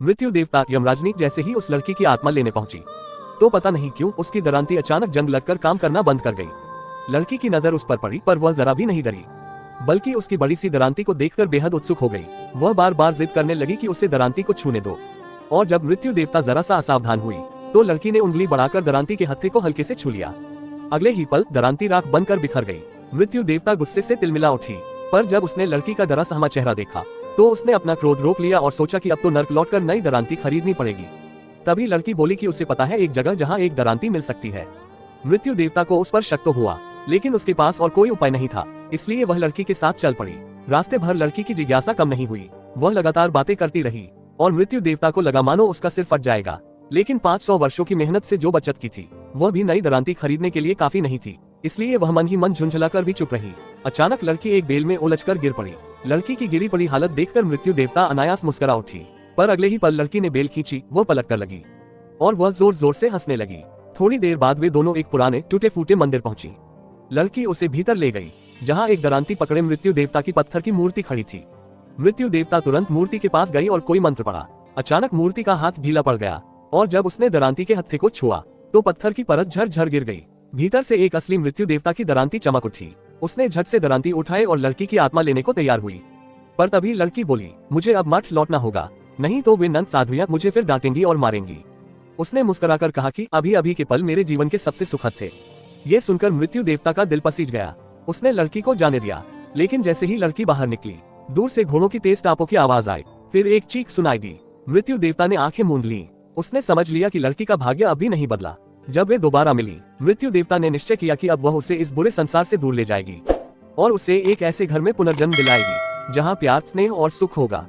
मृत्यु देवता यमराजनी जैसे ही उस लड़की की आत्मा लेने पहुंची तो पता नहीं क्यों उसकी दरांती अचानक जंग लगकर काम करना बंद कर गई। लड़की की नजर उस पर पड़ी पर वह जरा भी नहीं डरी, बल्कि उसकी बड़ी सी दरांती को देखकर बेहद उत्सुक हो गई। वह बार बार जिद करने लगी कि उसे दरांती को छूने दो, और जब मृत्यु देवता जरा सा असावधान हुई तो लड़की ने उंगली बढ़ाकर दरांती के हत्थे को हल्के से छू लिया। अगले ही पल दरांती राख बनकर बिखर गई। मृत्यु देवता गुस्से से तिलमिला उठी, पर जब उसने लड़की का डरा सहमा चेहरा देखा तो उसने अपना क्रोध रोक लिया और सोचा कि अब तो नर्क लौटकर नई दरांती खरीदनी पड़ेगी। तभी लड़की बोली कि उसे पता है एक जगह जहाँ एक दरांती मिल सकती है। मृत्यु देवता को उस पर शक तो हुआ, लेकिन उसके पास और कोई उपाय नहीं था, इसलिए वह लड़की के साथ चल पड़ी। रास्ते भर लड़की की जिज्ञासा कम नहीं हुई, वह लगातार बातें करती रही और मृत्यु देवता को लगा मानो उसका सिर फट जाएगा। लेकिन 500 वर्षों की मेहनत से जो बचत की थी वह भी नई दरांती खरीदने के लिए काफी नहीं थी, इसलिए वह मन ही मन झुंझलाकर भी चुप रही। अचानक लड़की एक बेल में उलझकर गिर पड़ी। लड़की की गिरी पड़ी हालत देखकर मृत्यु देवता अनायास मुस्कुरा उठी, पर अगले ही पल लड़की ने बेल खींची, वो पलट कर लगी और वह जोर जोर से हंसने लगी। थोड़ी देर बाद वे दोनों एक पुराने टूटे फूटे मंदिर पहुंची। लड़की उसे भीतर ले गई, जहां एक दरांती पकड़े मृत्यु देवता की पत्थर की मूर्ति खड़ी थी। मृत्यु देवता तुरंत मूर्ति के पास गई और कोई मंत्र पढ़ा। अचानक मूर्ति का हाथ ढीला पड़ गया और जब उसने दरांती के हत्थे को छुआ तो पत्थर की परत झर गिर गई। भीतर से एक असली मृत्यु देवता की दरांती चमक उठी। उसने झट से दरांती उठाई और लड़की की आत्मा लेने को तैयार हुई, पर तभी लड़की बोली, मुझे अब मठ लौटना होगा, नहीं तो वे नंद साधुयां मुझे फिर डांटेंगी और मारेंगी। उसने मुस्कुराकर कहा कि अभी अभी के पल मेरे जीवन के सबसे सुखद थे। ये सुनकर मृत्यु देवता का दिल पसीज गया। उसने लड़की को जाने दिया, लेकिन जैसे ही लड़की बाहर निकली दूर से घोड़ों की तेज टापों की आवाज आई, फिर एक चीख सुनाई दी। मृत्यु देवता ने आंखें मूंद ली। उसने समझ लिया कि लड़की का भाग्य अभी नहीं बदला। जब वे दोबारा मिली, मृत्यु देवता ने निश्चय किया कि अब वह उसे इस बुरे संसार से दूर ले जाएगी और उसे एक ऐसे घर में पुनर्जन्म दिलाएगी जहाँ प्यार, स्नेह और सुख होगा।